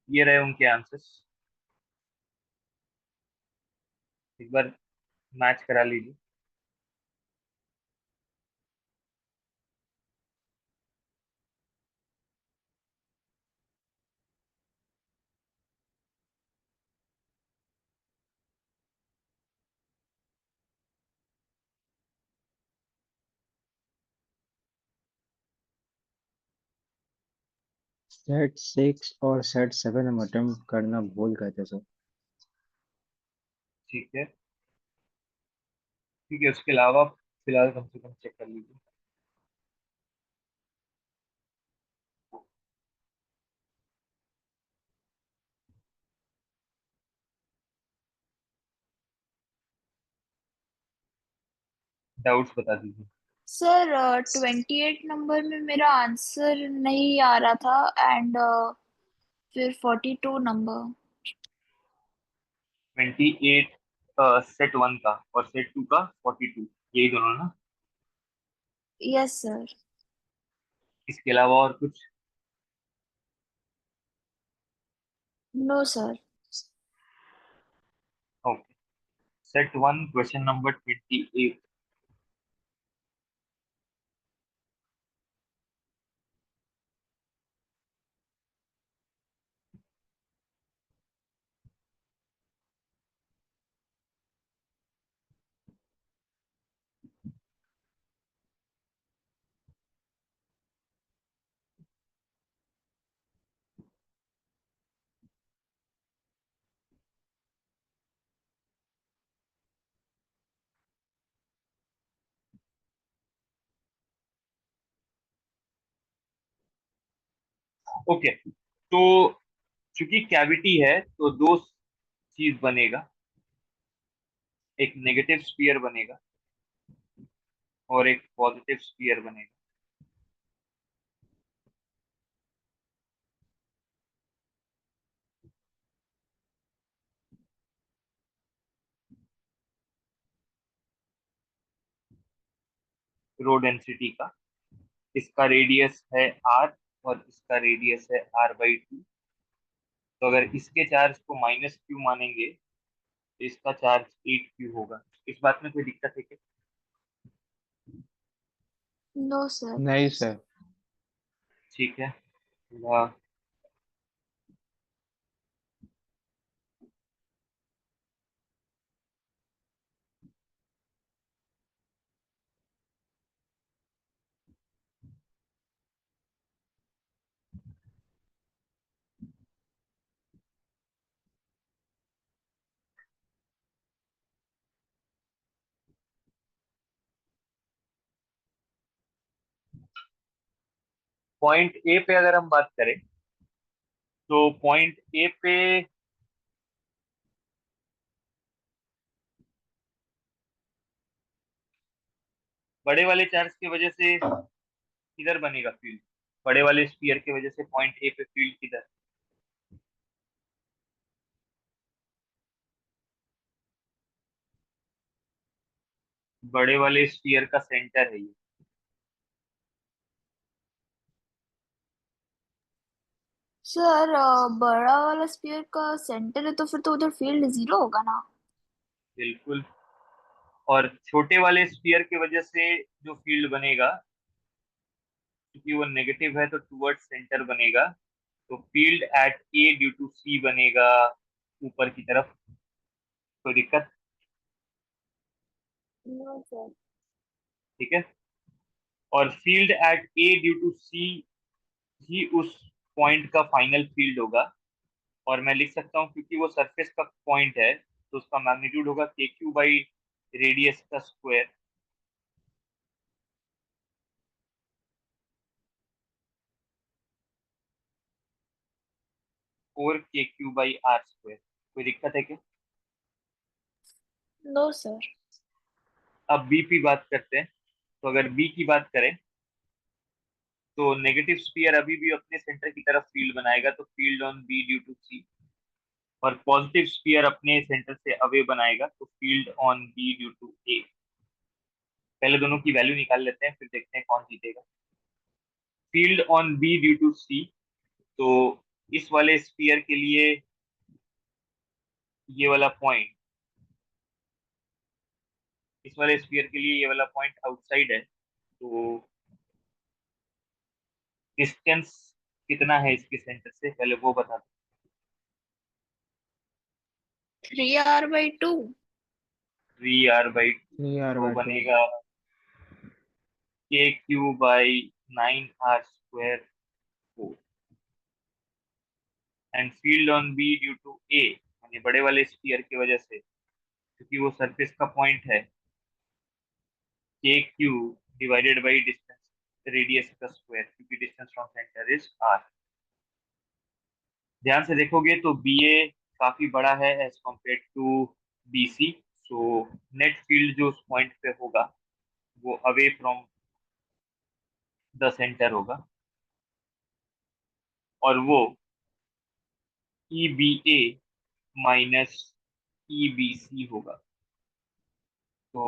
ये रहे उनके आंसर्स। एक बार मैच करा लीजिए। सेट 6 और सेट 7 हम अटेम्प्ट करना भूल गए थे सर। ठीक है, ठीक है, उसके अलावा फिलहाल कम से कम चेक कर लीजिए। डाउट्स बता दीजिए। सर 28 नंबर में मेरा आंसर नहीं आ रहा था, एंड फिर 42 नंबर। 28 सेट वन का और सेट टू का 42, यही दोनों ना? Yes sir. इसके अलावा और कुछ? No sir. Okay. Set one question number 28। Okay, तो चूंकि कैविटी है तो दो चीज बनेगा। एक नेगेटिव स्फीयर बनेगा और एक पॉजिटिव स्फीयर बनेगा। रो डेंसिटी का। इसका रेडियस है आर और इसका रेडियस है r/2। तो अगर इसके चार्ज को -q मानेंगे तो इसका चार्ज 8q होगा। इस बात में कोई दिक्कत है क्या? No sir. नहीं सर। ठीक है। वाह। पॉइंट ए पे अगर हम बात करें तो पॉइंट ए पे बड़े वाले चार्ज की वजह से किधर बनेगा फील्ड? बड़े वाले स्फीयर की वजह से पॉइंट ए पे फील्ड किधर? बड़े वाले स्फीयर का सेंटर है ये। सर बड़ा वाला स्पीयर का सेंटर है तो फिर तो उधर फील्ड जीरो होगा ना। बिल्कुल। और छोटे वाले स्फीयर की वजह से जो फील्ड बनेगा, क्योंकि वो नेगेटिव है तो टुवर्ड्स सेंटर बनेगा। तो field at A due to C बनेगा ऊपर की तरफ। कोई दिक्कत? No sir. ठीक है। और field at A due to C ही उस पॉइंट का फाइनल फील्ड होगा। और मैं लिख सकता हूँ क्योंकि वो सरफेस का पॉइंट है तो उसका मैग्नीट्यूड होगा KQ रेडियस का स्क्वायर। 4KQ/r²। कोई दिक्कत है क्या? No sir. अब बी की बात करते हैं। तो अगर बी की बात करें तो नेगेटिव स्फीयर अभी भी अपने सेंटर की तरफ फील्ड बनाएगा तो field on B due to C. और पॉजिटिव स्फीयर अपने सेंटर से अवे बनाएगा तो field on B due to A. पहले दोनों की वैल्यू निकाल लेते हैं फिर देखते हैं कौन जीतेगा। Field on B due to C, तो इस वाले स्फीयर के लिए ये वाला पॉइंट, इस वाले स्फीयर के लिए ये वाला पॉइंट आउटसाइड है, तो डिस्टेंस कितना है इसके सेंटर से, पहले वो बता दो। 3r/2। 3r/2, 3r तो by 2। बनेगा k³ / 9r² 4। And field on B due to A, यानी बड़े वाले स्फीयर की वजह से, क्योंकि वो सरफेस का पॉइंट है, k³ / डिस्टेंस रेडियस का स्क्वायर, क्योंकि distance from centre is r। ध्यान से देखोगे तो बी ए काफी बड़ा है as compare to B C, so net field जो उस पॉइंट पे होगा वो अवे फ्रॉम द सेंटर होगा, और वो ई बी ए माइनस ई बी सी होगा। तो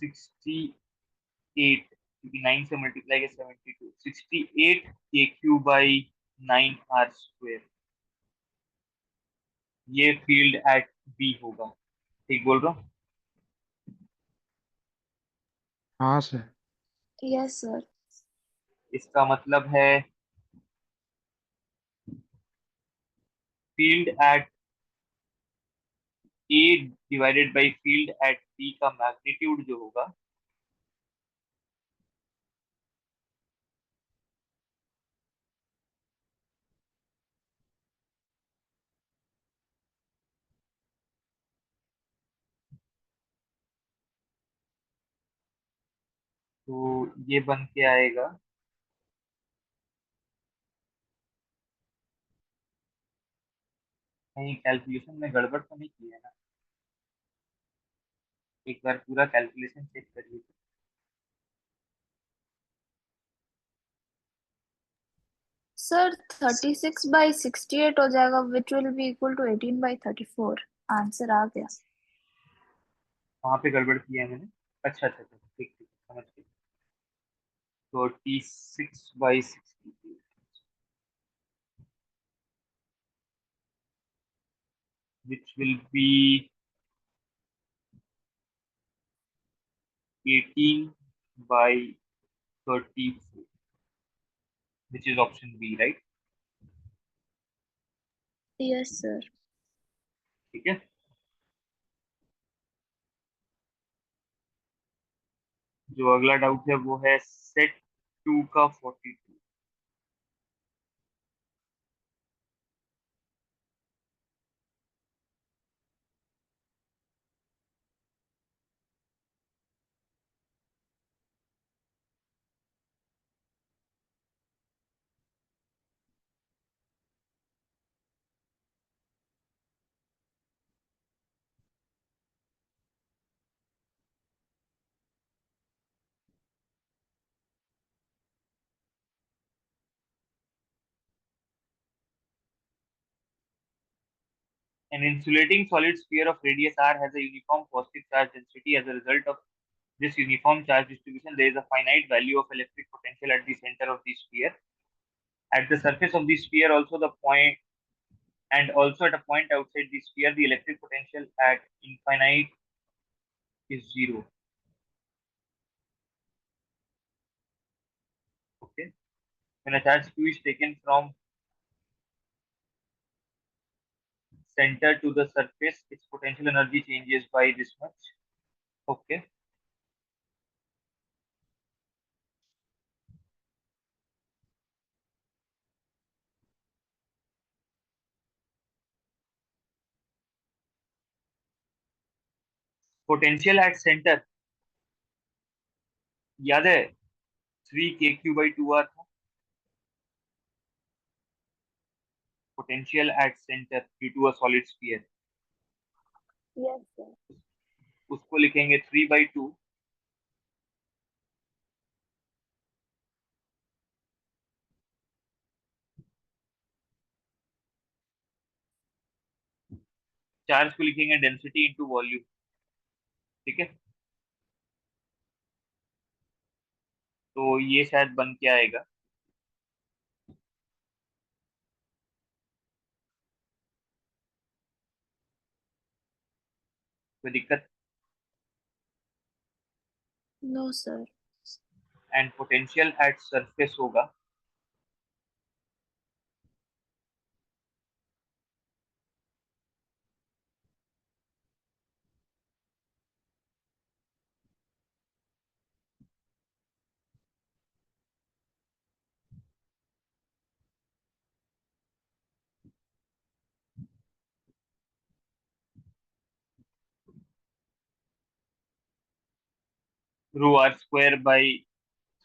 68, क्योंकि 9 से मल्टीप्लाई के 72, 68 k³ / 9r², ये फील्ड एट बी होगा। ठीक बोल रहा हूँ? हाँ सर। Yes sir. इसका मतलब है field at A divided by field at B का मैग्नीट्यूड जो होगा, तो ये बन के आएगा, कहीं कैलकुलेशन में गड़बड़ तो नहीं की है ना? एक बार पूरा कैलकुलेशन चेक करिए। सर 36/68 हो जाएगा, which will be equal to 18/34। Answer आ गया। वहां पे गड़बड़ किया है मैंने। अच्छा अच्छा अच्छा, ठीक ठीक, समझ गया। तो 36/60, which will be 18/34, which is option B, right? Yes sir. ठीक है। जो अगला डाउट है वो है सेट 2 का 42। An insulating solid sphere of radius r has a uniform positive charge density. As a result of this uniform charge distribution, there is a finite value of electric potential at the center of the sphere. At the surface of the sphere, also the point, and also at a point outside the sphere, the electric potential at infinite is zero. Okay. When a charge q is taken from center to the surface, its potential energy changes by this much. Okay. Potential at center, याद है 3 k³ / 2r था। Potential at center due to a solid sphere, yes sir. उसको लिखेंगे 3/2 charge को लिखेंगे density into volume. ठीक है, तो ये शायद बन के आएगा। कोई दिक्कत? No sir. And potential at surface होगा rho R square by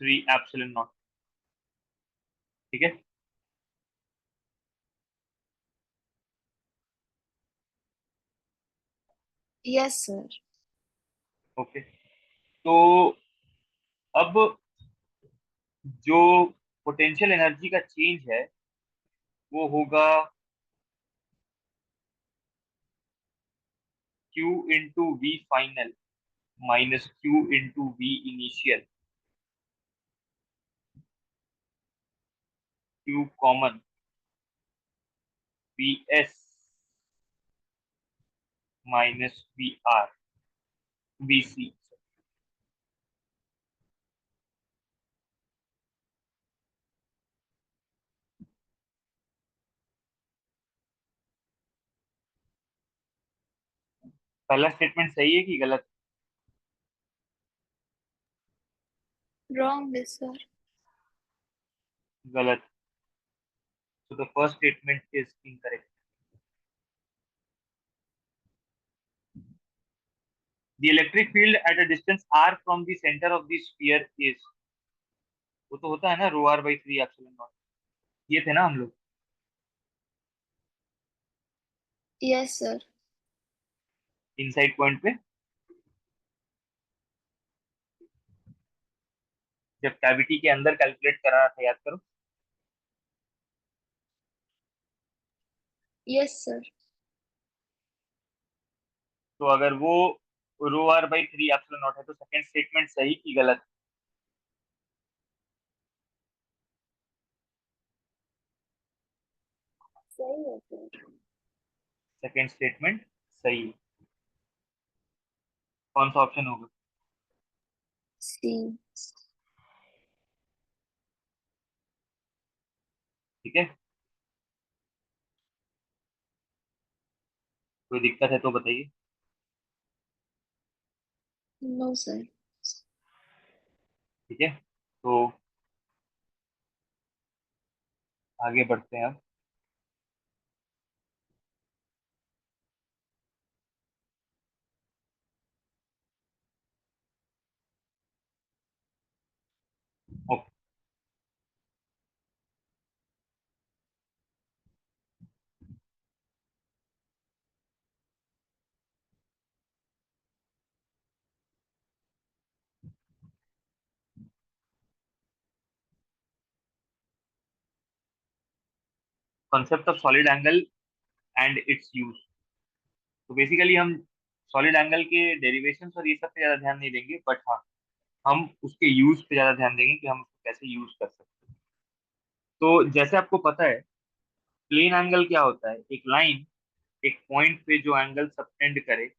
3 epsilon naught. ठीक है, यस सर। ओके। तो अब जो पोटेंशियल एनर्जी का चेंज है वो होगा Q into V final minus Q into V initial, Q common, V S minus V R, V C. पहला स्टेटमेंट सही है कि गलत? रॉन्ग है सर। गलत। So the first statement is incorrect. The electric field at a distance r from the center of the sphere is, वो तो होता है ना रो आर बाई 3 एप्सिलॉन नॉट। ये थे ना हम लोग यस सर। इनसाइड पॉइंट पे, जब कैविटी के अंदर कैलकुलेट करा रहा था, याद करो। Yes sir. तो अगर वो रो आर बाई 3 एप्सिलॉन नॉट है तो सेकंड स्टेटमेंट सही कि गलत? सही है सर। सेकंड स्टेटमेंट सही है। कौन सा ऑप्शन होगा? सी। ठीक है, कोई दिक्कत है तो बताइए। No sir. ठीक है, तो आगे बढ़ते हैं अब। Okay, concept of solid angle and its use. तो बेसिकली हम सॉलिड एंगल के डेरिवेशंस और ये सब पे ज्यादा ध्यान नहीं देंगे, बट हाँ हम उसके यूज पे ज्यादा ध्यान देंगे कि हम उसको कैसे यूज कर सकते हैं। तो जैसे आपको पता है, प्लेन एंगल क्या होता है? एक लाइन एक पॉइंट पे जो एंगल सबटेंड करे,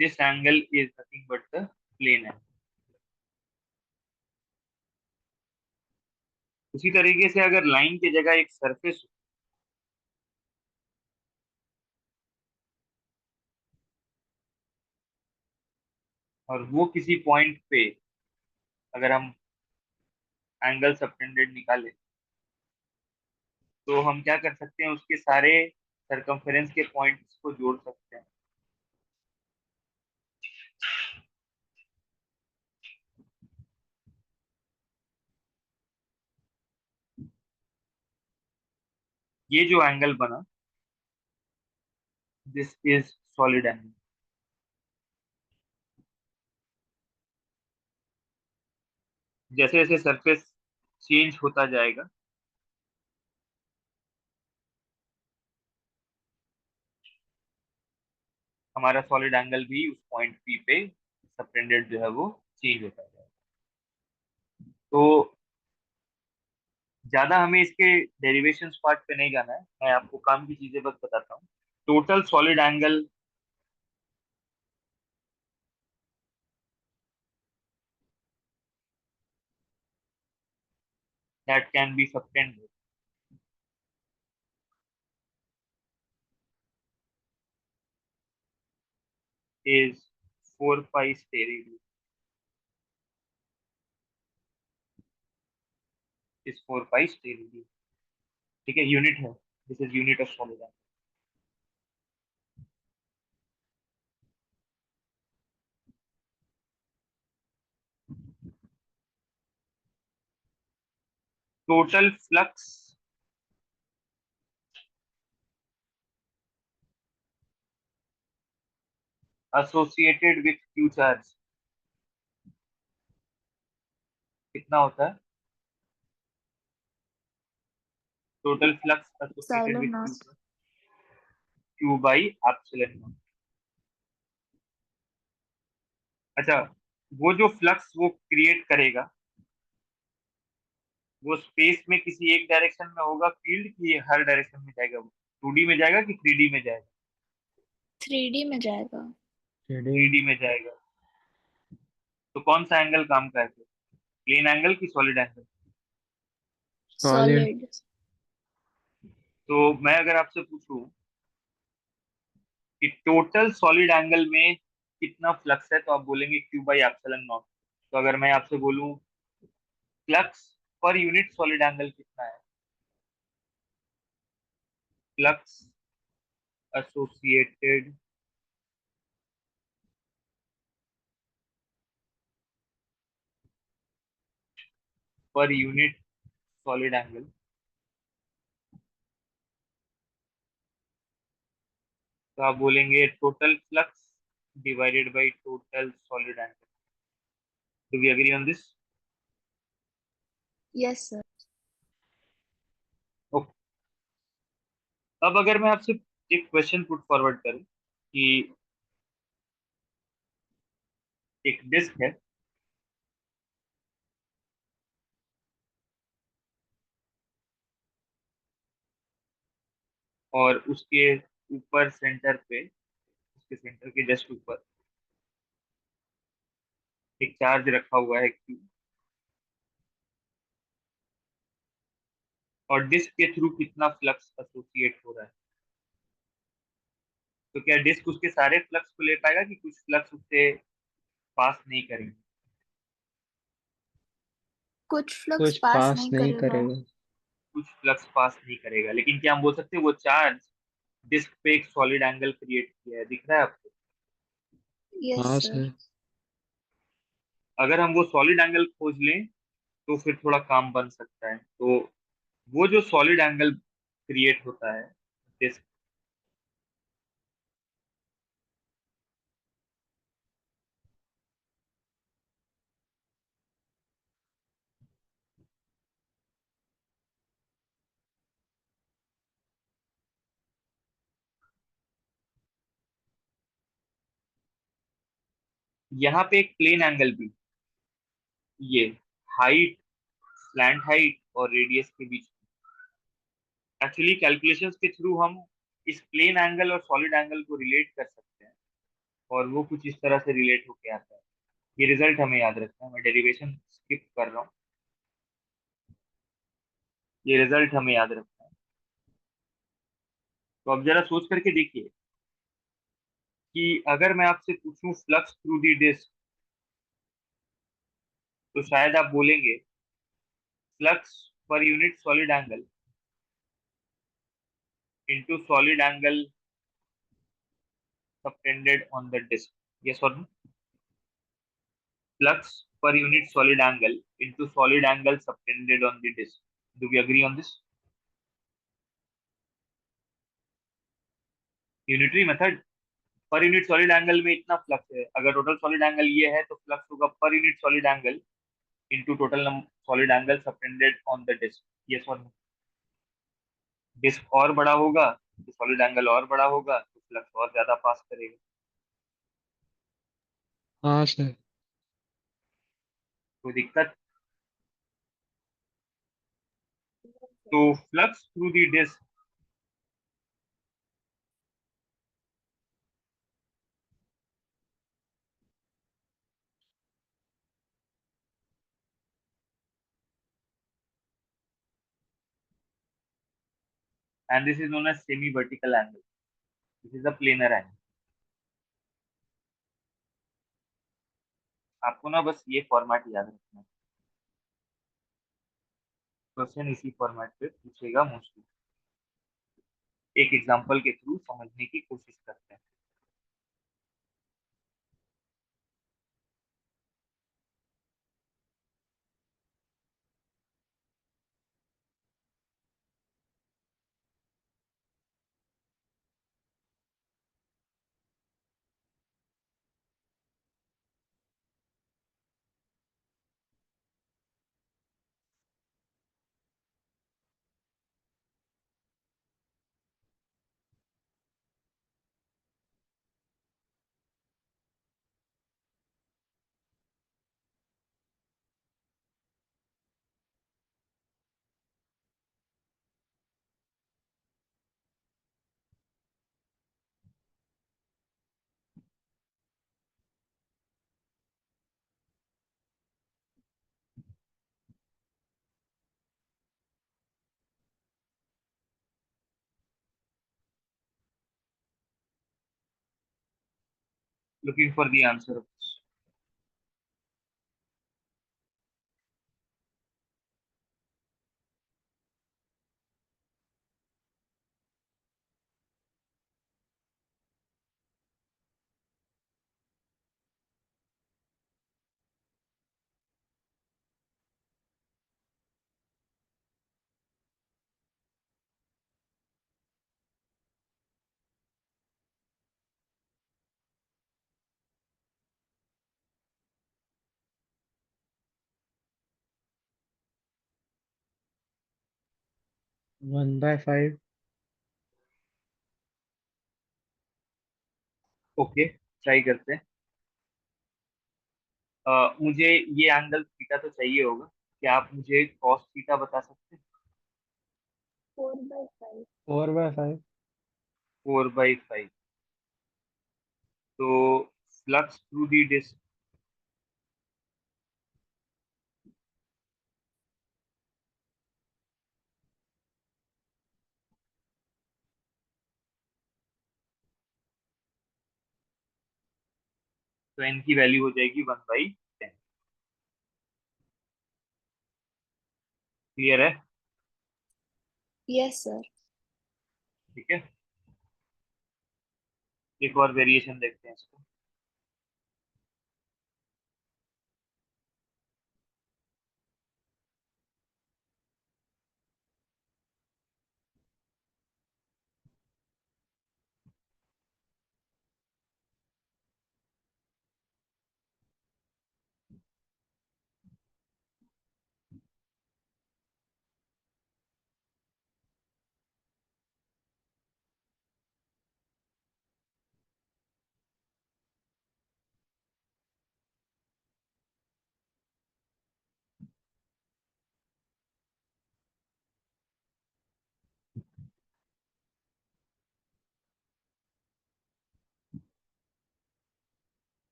this angle is nothing but the plane angle. उसी तरीके से अगर लाइन की जगह एक सरफेस और वो किसी पॉइंट पे अगर हम एंगल सबटेंडेड निकाले, तो हम क्या कर सकते हैं? उसके सारे सरकमफेरेंस के पॉइंट्स को जोड़ सकते हैं। ये जो एंगल बना, दिस इज सॉलिड एंगल। जैसे जैसे सरफेस चेंज होता जाएगा, हमारा सॉलिड एंगल भी उस पॉइंट पी पे सबटेंडेड जो है वो चेंज होता जाएगा। तो ज्यादा हमें इसके डेरिवेशंस पार्ट पे नहीं जाना है, मैं आपको काम की चीजें बस बताता हूँ। Total solid angle that can be subtended is 4 pi stereo, is 4 pi stereo। ठीक है, यूनिट है, this is unit of solid angle. Total flux associated with Q charge कितना होता है? Total flux associated silent with not. Q by epsilon not. अच्छा, वो जो flux वो क्रिएट करेगा, वो स्पेस में किसी एक डायरेक्शन में होगा फील्ड, कि हर डायरेक्शन में जाएगा? वो 2D में जाएगा कि 3D में जाएगा? 3D में जाएगा। 3D में जाएगा। तो कौन सा एंगल काम का है फिर? प्लेन एंगल की सॉलिड एंगल? सॉलिड। सॉलिड। तो मैं अगर आपसे पूछूं कि टोटल सॉलिड एंगल में कितना फ्लक्स है, तो आप बोलेंगे क्यू बाई एप्सिलॉन नॉट। तो अगर मैं आपसे बोलूं फ्लक्स पर यूनिट सॉलिड एंगल कितना है, flux associated per unit solid angle, तो आप बोलेंगे total flux divided by total solid angle. Do we agree on this? Yes sir. Okay. अब अगर मैं आपसे एक क्वेश्चन पुट फॉरवर्ड करूं कि एक डिस्क है, और उसके ऊपर सेंटर पे, उसके सेंटर के जस्ट ऊपर एक चार्ज रखा हुआ है Q, और डिस्क के थ्रू कितना फ्लक्स एसोसिएट हो रहा है? तो क्या डिस्क उसके सारे फ्लक्स को ले पाएगा कि कुछ फ्लक्स उससे पास नहीं करेंगे? कुछ फ्लक्स कुछ पास पास नहीं नहीं करेगा। करेगा। कुछ फ्लक्स पास नहीं करेगा, लेकिन क्या हम बोल सकते हैं वो चार्ज डिस्क पे एक सॉलिड एंगल क्रिएट किया है? दिख रहा है आपको? यस हाँ सर। सर। अगर हम वो सॉलिड एंगल खोज लें तो फिर थोड़ा काम बन सकता है। तो वो जो सॉलिड एंगल क्रिएट होता है डिस्क, यहाँ पे एक प्लेन एंगल भी, ये हाइट, स्लैंट हाइट और रेडियस के बीच, एक्चुअली कैलकुलेशंस के थ्रू हम इस प्लेन एंगल और सॉलिड एंगल को रिलेट कर सकते हैं, और वो कुछ इस तरह से रिलेट होके आता है। ये रिजल्ट हमें याद रखना है, मैं डेरिवेशन स्किप कर रहा हूँ, ये रिजल्ट हमें याद रखना है। तो अब जरा सोच करके देखिए कि अगर मैं आपसे पूछूं फ्लक्स थ्रू दी डिस्क, तो शायद आप बोलेंगे फ्लक्स पर unit solid angle into solid angle subtended on the disc. Yes और no? Flux per unit solid angle into solid angle subtended on the disk. Do we agree on this? Unitary method. पर unit solid angle में इतना flux है, अगर total solid angle ये है तो flux होगा पर unit solid angle into total solid angle subtended on the disk. Yes or no? Disk और बड़ा होगा तो सॉलिड एंगल और बड़ा होगा तो फ्लक्स और ज्यादा पास करेगा। हाँ सर। कोई दिक्कत? तो flux through the disk and this is known as semi vertical angle, this is a planar angle. आपको ना बस ये फॉर्मेट याद रखना है, क्वेश्चन इसी फॉर्मेट पे पूछेगा मोस्टली। एक एग्जांपल के थ्रू समझने की कोशिश करते हैं। Looking for the answer of this. One by five. Okay, try करते हैं। मुझे ये एंगल थीटा तो चाहिए होगा, क्या आप मुझे कॉस थीटा बता सकते हैं? 4/5। 4/5। 4/5। तो फ्लक्स थ्रू दी डिस्क, तो n की वैल्यू हो जाएगी 1/10। क्लियर है? Yes sir. ठीक है, एक और वेरिएशन देखते हैं इसको।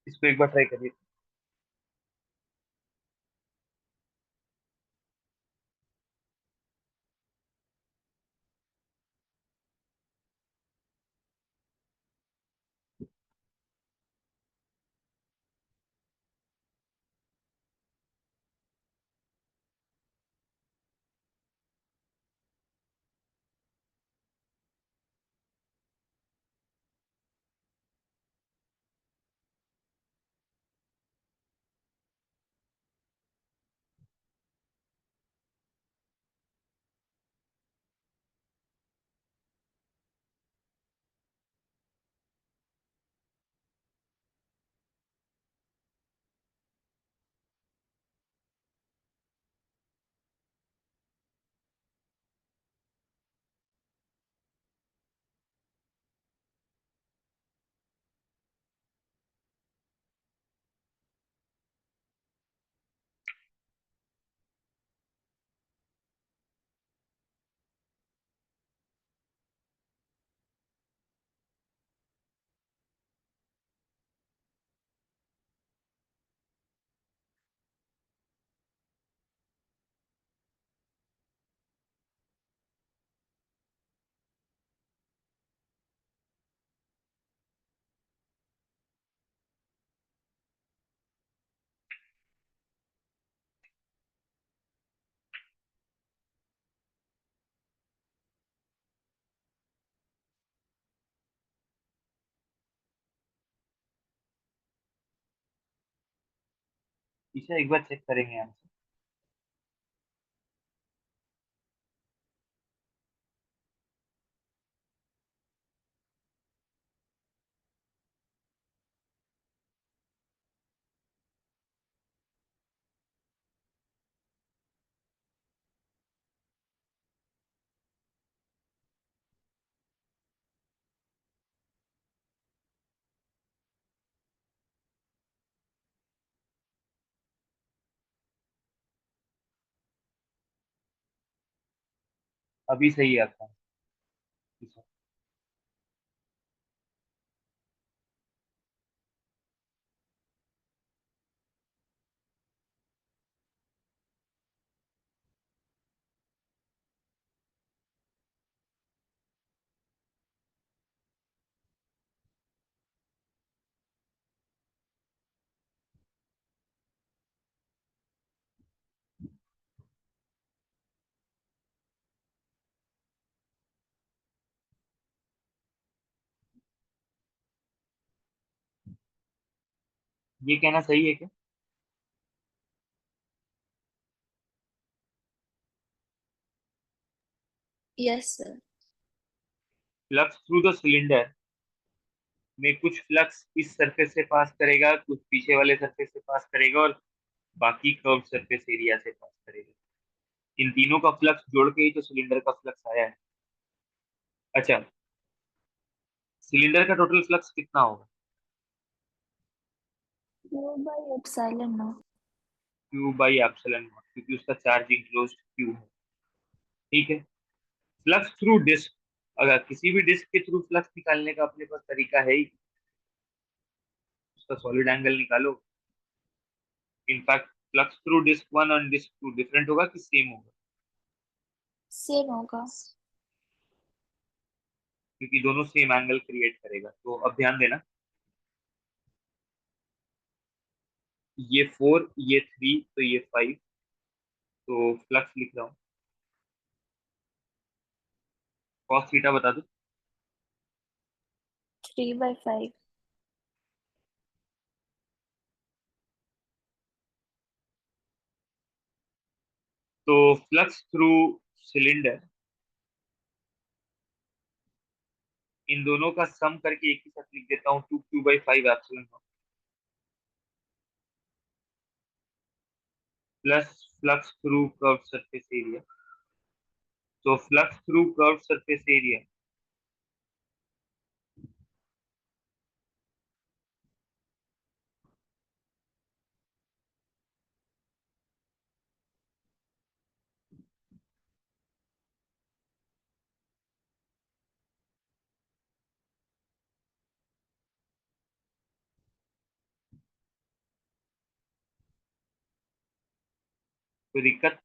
इसको एक बार ट्राई करिए। इसे एक बार चेक करेंगे आंसर। अभी सही है आपका आंसर। ये कहना सही है क्या? Yes sir. Flux through the cylinder में कुछ फ्लक्स इस सरफेस से पास करेगा, कुछ पीछे वाले सरफेस से पास करेगा, और बाकी कर्व सरफेस एरिया से पास करेगा। इन तीनों का फ्लक्स जोड़ के ही तो सिलेंडर का फ्लक्स आया है। अच्छा, सिलेंडर का टोटल फ्लक्स कितना होगा? Q by epsilon not. Q by epsilon not, क्योंकि उसका चार्ज इंक्लोज्ड क्यू है। ठीक है। फ्लक्स थ्रू डिस्क, अगर किसी भी डिस्क के थ्रू फ्लक्स निकालने का अपने पास तरीका है ही, उसका सॉलिड एंगल निकालो। In fact flux through disk one और डिस्क टू डिफरेंट होगा कि सेम होगा? सेम होगा। क्योंकि दोनों सेम एंगल क्रिएट करेगा। तो अब ध्यान देना, ये 4, ये 3, तो ये 5। तो फ्लक्स लिख रहा हूँ, कॉस थीटा बता दो। 3/5। तो फ्लक्स थ्रू सिलेंडर, इन दोनों का सम करके एक ही साथ लिख देता हूँ, 2q/5 epsilon naught plus flux through curve surface area. तो flux through curve surface area कोई दिक्कत?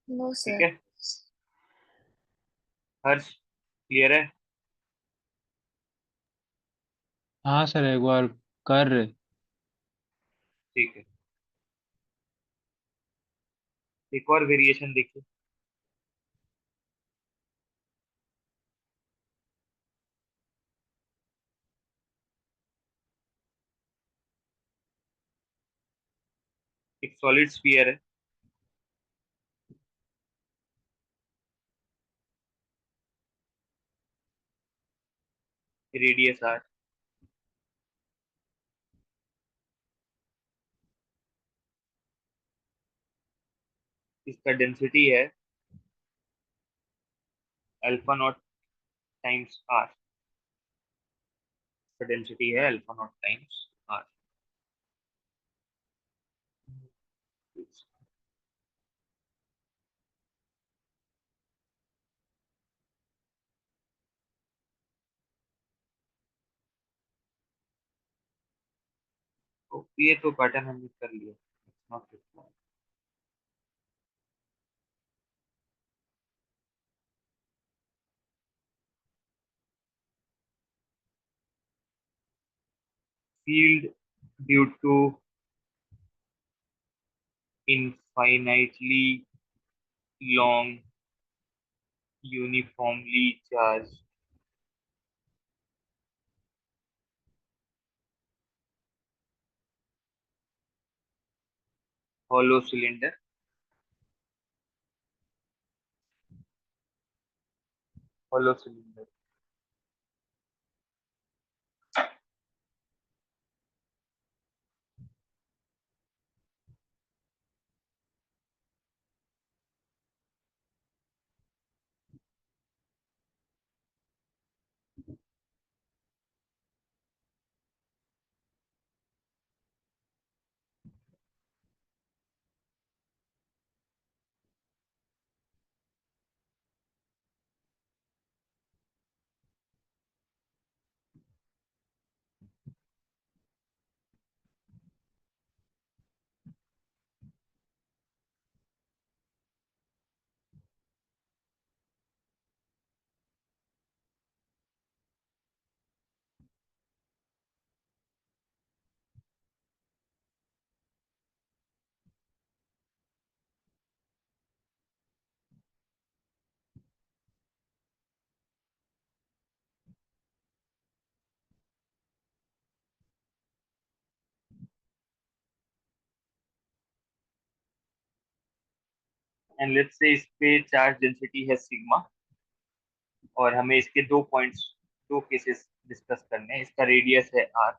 नो ठीक सर। है, हर्ष क्लियर है? हाँ सर, एक बार कर रहे। ठीक है, एक और वेरिएशन देखिए। एक सॉलिड स्फीयर है, रेडियस आर, इसका डेंसिटी है अल्फा नॉट टाइम्स आर, इसका डेंसिटी है अल्फा नॉट टाइम्स आर। तो ये तो पैटर्न हमने कर लिया, field due to infinitely long uniformly charged hollow cylinder, hollow cylinder and let's say इस पे चार्ज डेंसिटी है सिग्मा, और हमें इसके दो पॉइंट्स, दो केसेस डिस्कस करने हैं। इसका रेडियस है R.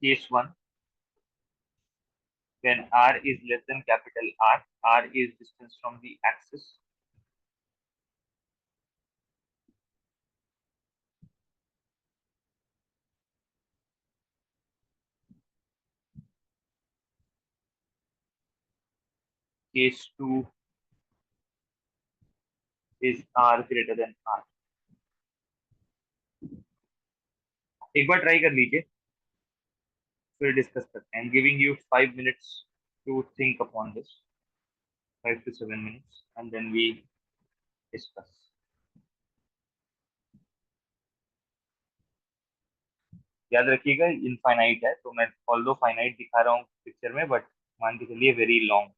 Case one, when r is less than capital R is distance from the axis. Case 2 is r greater than r. एक बार ट्राई कर लीजिए, फिर डिस्कस करते हैं। Giving you 5 minutes to think upon this, 5 to 7 minutes, and then we discuss. याद रखिएगा infinite है, तो मैं ऑल्दो फाइनाइट दिखा रहा हूँ पिक्चर में, बट मान के चलिए वेरी लॉन्ग।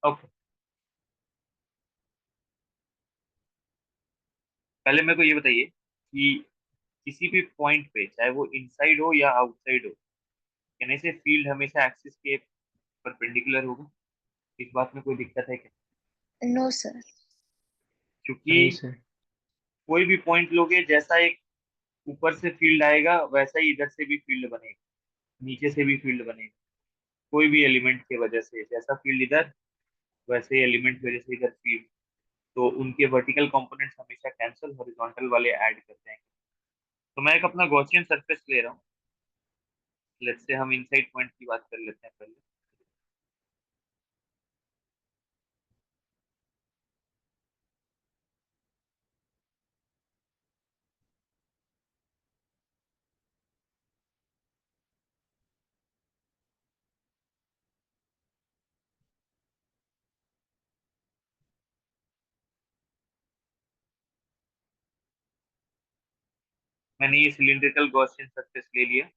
ओके, पहले मेरे को ये बताइए कि किसी भी पॉइंट पे, चाहे वो इनसाइड हो या आउटसाइड हो, कहने से फील्ड हमेशा एक्सिस के परपेंडिकुलर होगा। इस बात में कोई दिक्कत है क्या? No sir. क्योंकि नहीं सर। कोई भी पॉइंट लोगे, जैसा एक ऊपर से फील्ड आएगा वैसा ही इधर से भी फील्ड बनेगा, नीचे से भी फील्ड बनेगा। कोई भी एलिमेंट की वजह से जैसा फील्ड इधर, वैसे ही एलिमेंट की वजह से इधर फील्ड। तो उनके वर्टिकल कंपोनेंट्स हमेशा कैंसिल, हॉरिजॉन्टल वाले ऐड करते हैं। तो मैं एक अपना गॉसियन सरफेस ले रहा हूँ। लेट्स से हम इनसाइड पॉइंट की बात कर लेते हैं पहले। मैंने ये सिलिंड्रिकल गॉसियन सरफेस ले लिया।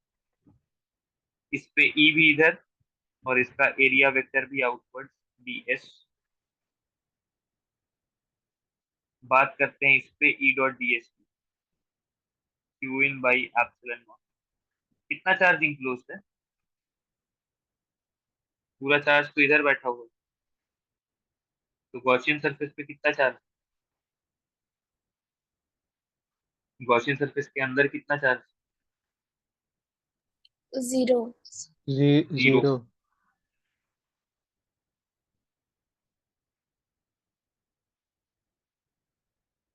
इस पे ई भी इधर, और इसका एरिया वेक्टर भी आउटवर्ड डी एस। बात करते हैं इस पे ई डॉट डी एस की, Q in by epsilon not. कितना चार्ज इंक्लोज है? पूरा चार्ज तो इधर बैठा हुआ है। तो गॉसियन सरफेस पे कितना चार्ज? गॉसियन सरफेस के अंदर कितना चार्ज? Zero. Zero. Zero.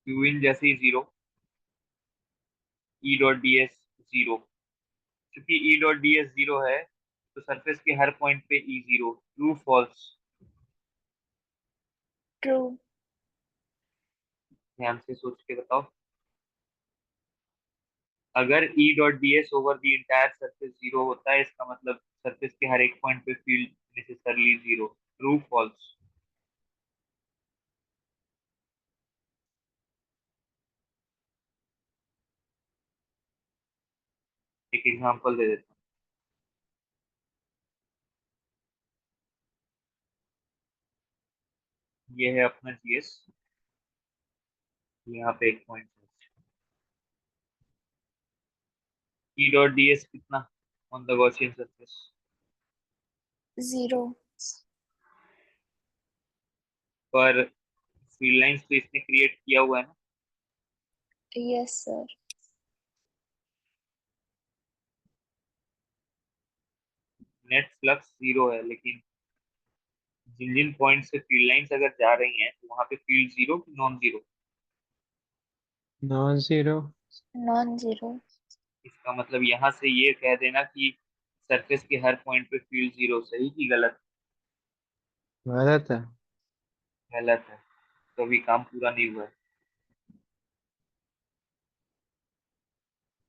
Q in जैसे ही zero, E dot D S zero. क्योंकि E dot D S zero है, तो सरफेस के हर पॉइंट पे E zero. True false? True. ध्यान से सोच के बताओ। अगर E dot D S over the entire surface zero होता है, इसका मतलब सरफेस के हर एक पॉइंट पे field necessarily zero. True false? एक एग्जांपल दे देता हूँ। ये है अपना जीएस, यहाँ पे एक पॉइंट है। ई डॉट डी एस कितना on the Gaussian surface? Zero. पर फील्ड लाइंस तो इसने क्रिएट किया हुआ है ना। Yes sir. Net flux zero है, लेकिन जिन जिन पॉइंट से फील्ड लाइंस अगर जा रही हैं, तो वहां पे फील्ड जीरो कि non zero? Non zero. Non zero. इसका मतलब यहाँ से ये कह देना कि सरफेस के हर पॉइंट पे फील्ड जीरो। सही कि गलत? गलत है। गलत है। तो अभी काम पूरा नहीं हुआ है।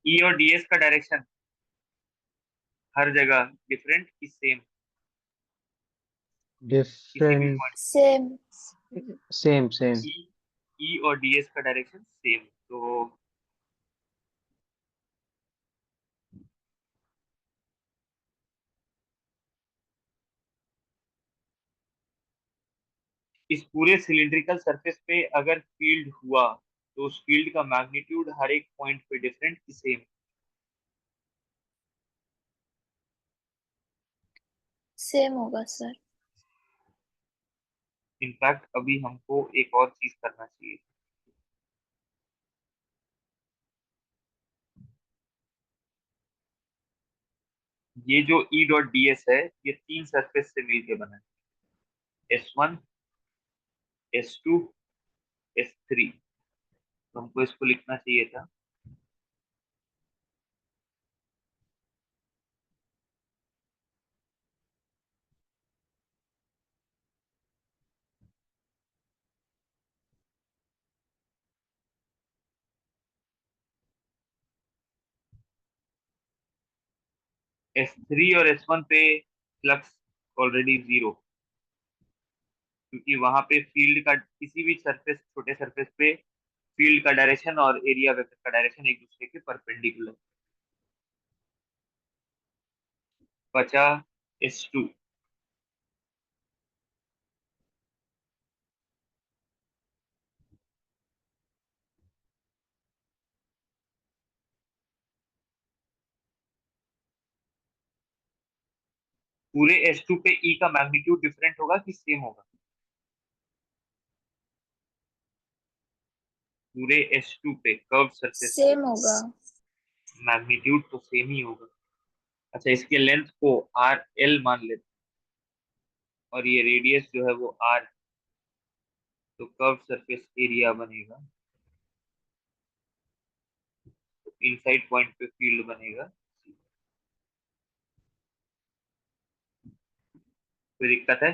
ई और डीएस का डायरेक्शन हर जगह डिफरेंट कि सेम? किसी भी different. Point same. Same same. E, E और डीएस का डायरेक्शन सेम। तो इस पूरे सिलिंड्रिकल सरफेस पे अगर फील्ड हुआ, तो उस फील्ड का मैग्नीट्यूड हर एक पॉइंट पे डिफरेंट कि सेम? सेम होगा सर। इनफैक्ट अभी हमको एक और चीज करना चाहिए। ये जो ई डॉट डी एस है, ये तीन सरफेस से मिलके बना है। S one, S two, S three. तो हमको इसको लिखना चाहिए था एस थ्री और एस वन पे फ्लक्स ऑलरेडी जीरो। क्योंकि वहां पे फील्ड का किसी भी सरफेस, छोटे सरफेस पे फील्ड का डायरेक्शन और एरिया वेक्टर का डायरेक्शन एक दूसरे के परपेंडिकुलर। बचा एस टू। पूरे S2 पे E का मैग्नीट्यूड डिफरेंट होगा कि सेम होगा? पूरे S2 पे कर्व सरफेस पे सेम होगा। मैग्नीट्यूड तो सेम ही होगा। अच्छा, इसके लेंथ को आर एल मान लेते हैं, और ये रेडियस जो है वो आर, तो कर्व सरफेस एरिया बनेगा, तो इनसाइड पॉइंट पे फील्ड बनेगा। कोई दिक्कत है?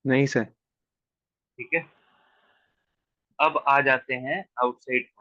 नहीं सर। ठीक है, अब आ जाते हैं आउटसाइड पॉइंट।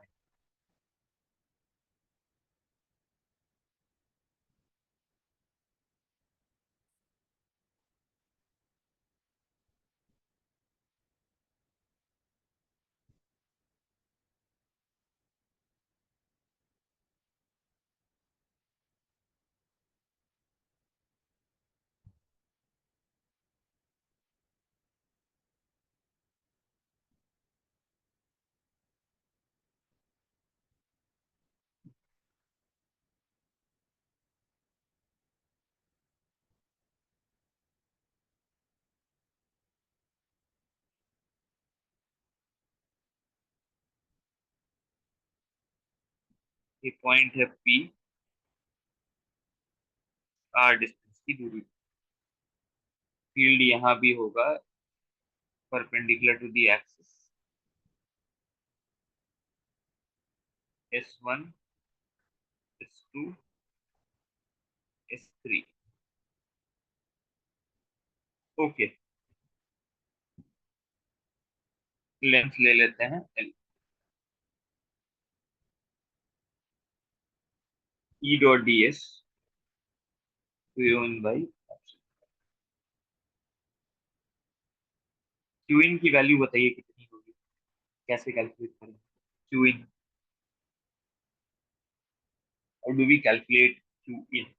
ये पॉइंट है पी, आर डिस्टेंस की दूरी। फील्ड यहाँ भी होगा perpendicular to the axis, S1, S2, S3। Okay, length ले लेते हैं L। E dot D S Q in by, Q in की वैल्यू बताइए कितनी होगी, कैसे कैलकुलेट करें Q in? How do we calculate Q in?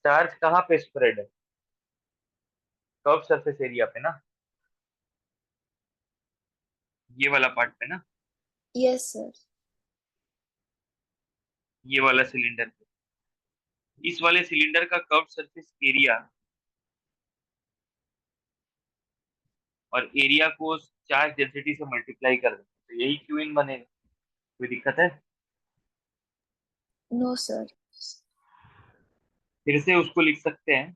Charge कहाँ पे स्प्रेड है? कर्व सरफेस एरिया पे ना, ये वाला पार्ट पे ना, यस सर। ये वाला सिलेंडर पे। इस वाले सिलेंडर का कर्व सरफेस एरिया, और एरिया को चार्ज डेंसिटी से मल्टीप्लाई कर दें तो यही क्यू इन बनेगा। कोई दिक्कत है? No sir. फिर से उसको लिख सकते हैं,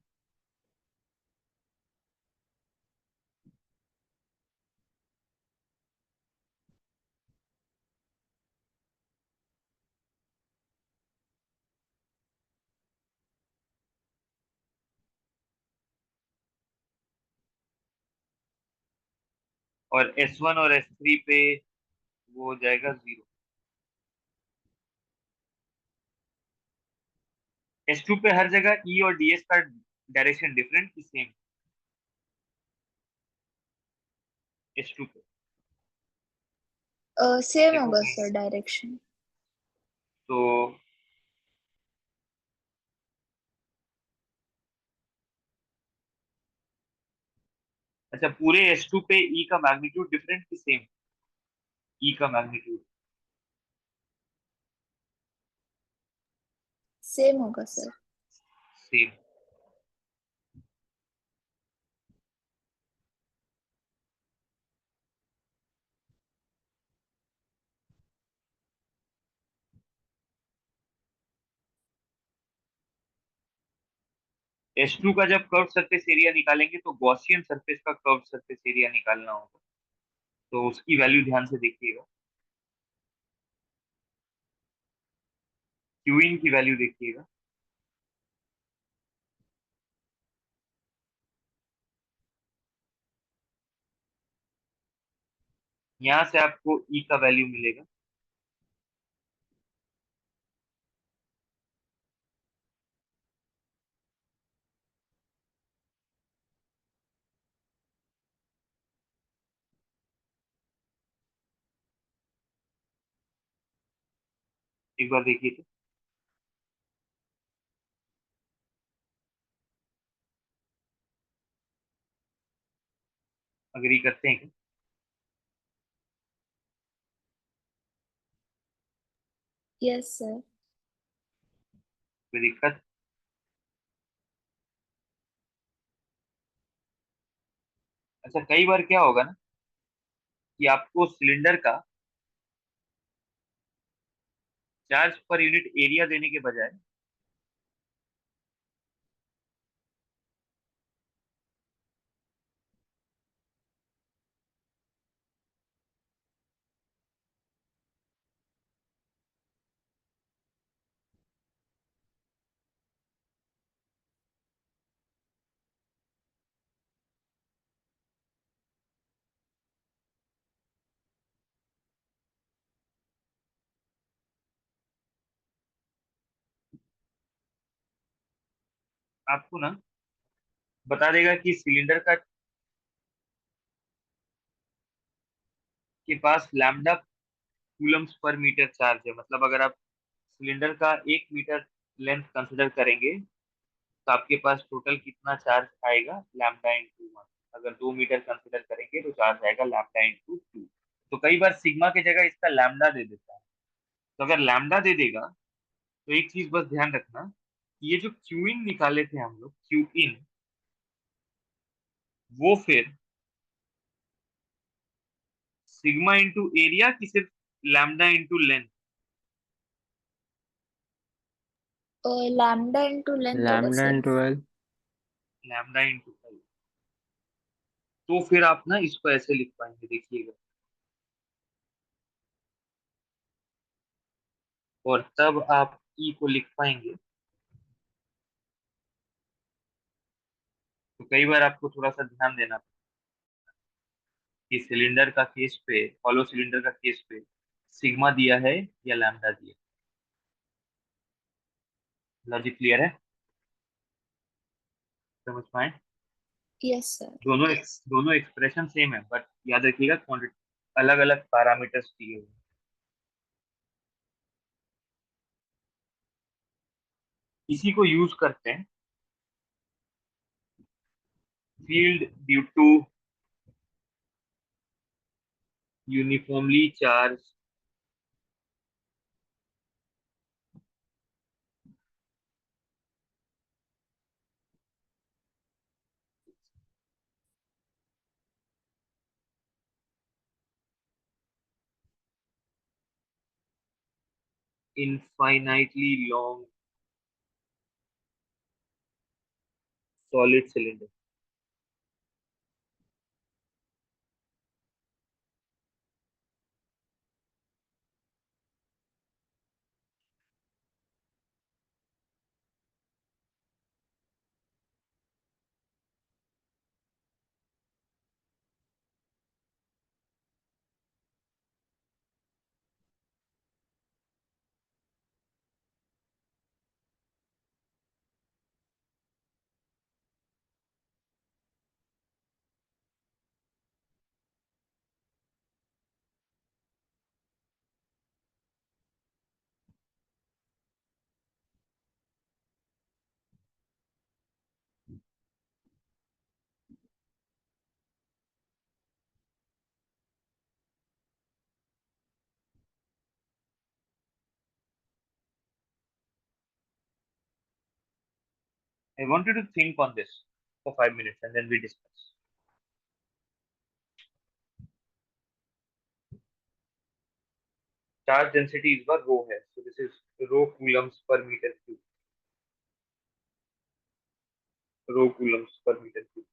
और S1 और S3 पे वो हो जाएगा 0। S2 पे हर जगह E और DS का डायरेक्शन डिफरेंट कि सेम? S2 पे सेम देखो होगा कहीं, सर डायरेक्शन। तो अच्छा, पूरे S2 पे E का मैग्नीट्यूड डिफरेंट कि सेम? E का मैग्नीट्यूड सेम होगा सर। सेम। S2 का जब कर्व सरफेस एरिया निकालेंगे तो गॉसियन सरफेस का कर्व सरफेस एरिया निकालना होगा, तो उसकी वैल्यू ध्यान से देखिएगा। क्यू इन की वैल्यू देखिएगा। यहाँ से आपको E का वैल्यू मिलेगा, एक बार देखिए तो। अग्री करते हैं क्या? Yes sir. कोई दिक्कत? अच्छा, कई बार क्या होगा ना कि आपको सिलेंडर का चार्ज पर यूनिट एरिया देने के बजाय आपको ना बता देगा कि सिलेंडर का के पास लैम्डा कूलम्स पर मीटर चार्ज है। मतलब अगर आप सिलेंडर का 1 मीटर लेंथ कंसिडर करेंगे तो आपके पास टोटल कितना चार्ज आएगा, लैम्डा इंटू वन। अगर 2 मीटर कंसिडर करेंगे तो चार्ज आएगा लैम्डा इंटू टू। तो कई बार सिग्मा की जगह इसका लैम्डा दे देता है। तो अगर लैम्डा दे देगा तो एक चीज बस ध्यान रखना कि ये जो क्यू इन निकाले थे हम लोग, क्यू इन, वो फिर सिग्मा इंटू एरिया की सिर्फ lambda into length? Lambda into length होगा lambda sir. Into L. Lambda into L. तो फिर आप ना इसको ऐसे लिख पाएंगे, देखिएगा। और तब आप ई को लिख पाएंगे। तो कई बार आपको थोड़ा सा ध्यान देना कि सिलेंडर का केस पे, हॉलो सिलेंडर का केस पे सिग्मा दिया है या लैम्डा दिया। लॉजिक क्लियर है? समझ पाए? Yes sir. दोनों एक्सप्रेशन सेम है, बट याद रखिएगा क्वांटिटी अलग अलग पैरामीटर्स दिए हुए हैं। इसी को यूज करते हैं field due to uniformly charge infinitely long solid cylinder. I want you to think on this for 5 minutes and then we discuss. Charge density is what rho है, so this is rho coulombs per meter cube. Rho coulombs per meter cube.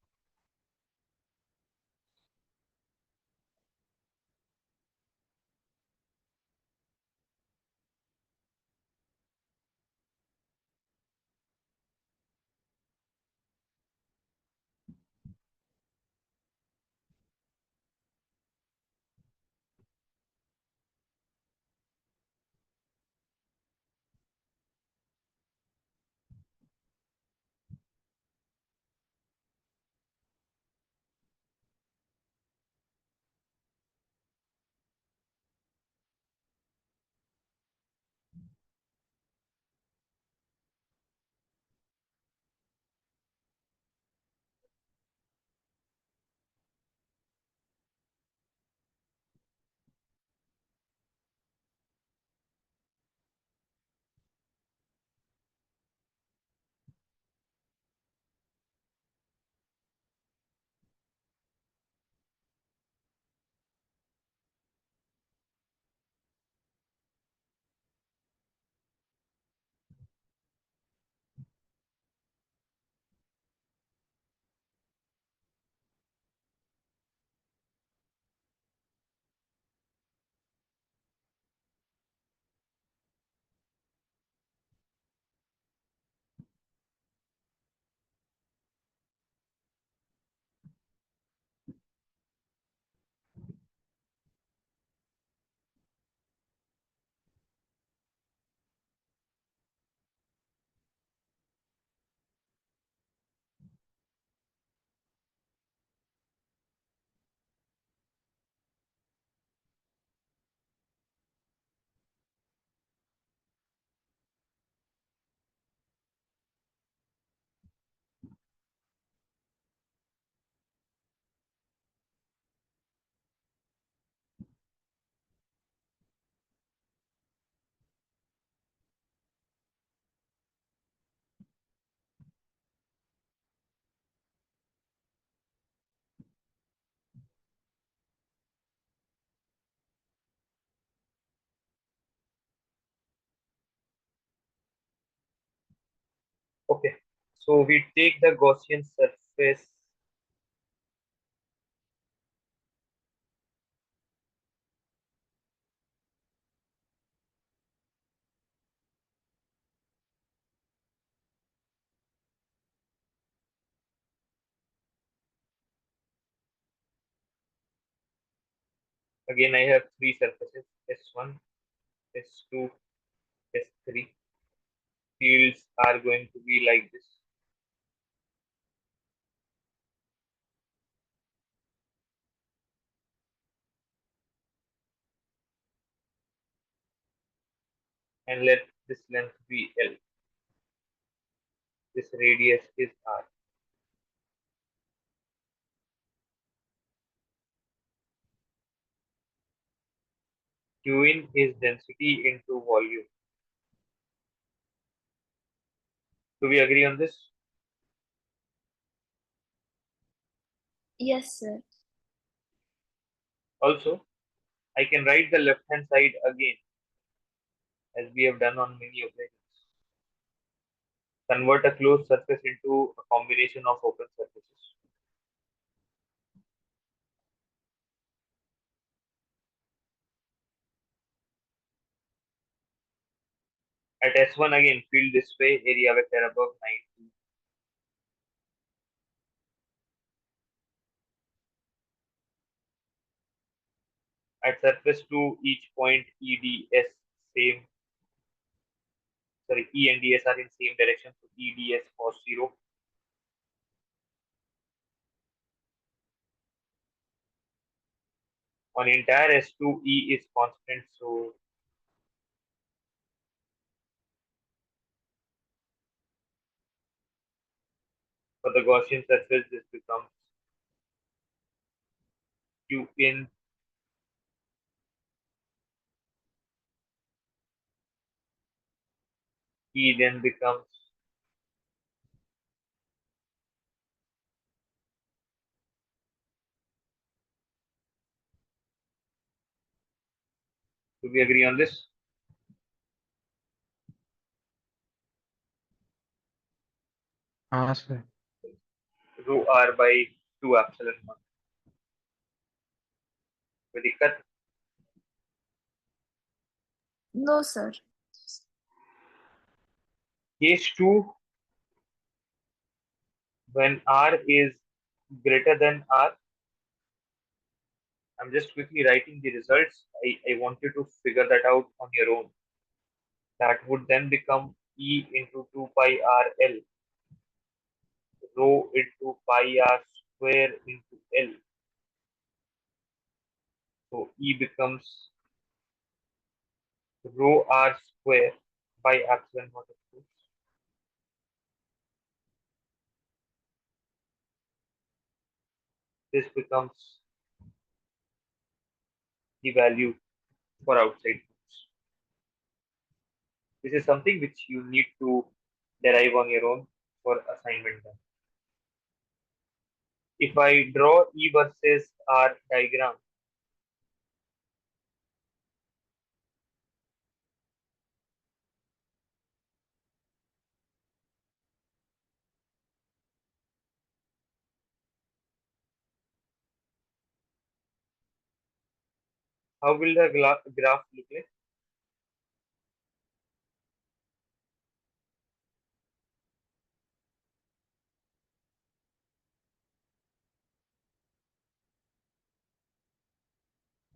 Okay, so we take the Gaussian surface. Again, I have three surfaces, S1, S2, S3. Fields are going to be like this. And let this length be L. This radius is R. Q in is density into volume. Do we agree on this? Yes, sir. Also, I can write the left hand side again, as we have done on many occasions. Convert a closed surface into a combination of open surfaces. At S1 again, field this way, area vector above 90. At surface 2, each point EDS same. Sorry, E and DS are in same direction, so EDS cos 0. On entire S2, E is constant, so for the Gaussian surface, this becomes Q in E, then becomes do we agree on this? हाँ sir. Rho R by 2 epsilon 1. कोई दिक्कत? No, sir. Case 2, when R is greater than R, I'm just quickly writing the results. I want you to figure that out on your own. That would then become E into 2 pi R L, rho into pi R square into L. So E becomes rho R square by epsilon naught of course. This becomes the value for outside force. This is something which you need to derive on your own for assignment done. If I draw E versus R diagram, how will the graph look like?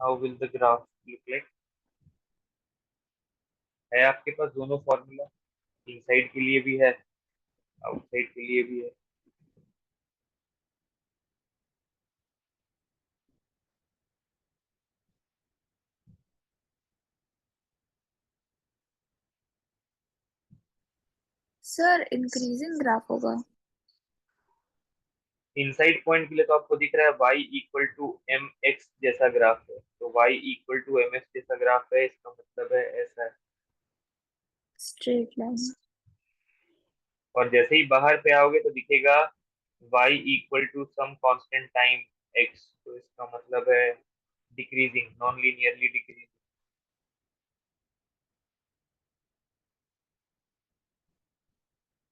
How will the graph look like? है आपके पास दोनों formula, inside के लिए भी है, outside के लिए भी है. सर इंक्रीजिंग ग्राफ होगा. इनसाइड पॉइंट के लिए तो आपको दिख रहा है y equal to m x जैसा ग्राफ है, तो y equal to m x जैसा ग्राफ है, इसका मतलब है ऐसा है. Straight line. और जैसे ही बाहर पे आओगे तो दिखेगा y equal to some constant time x, तो इसका मतलब है decreasing, non linearly decreasing.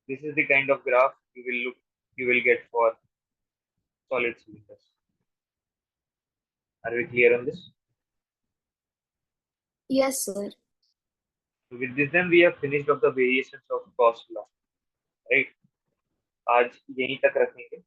This is the kind of graph you will get for solid cylinders. Are we clear on this? Yes, sir. So with this, then we have finished of the variations of Gauss law, right? आज यहीं तक रखेंगे.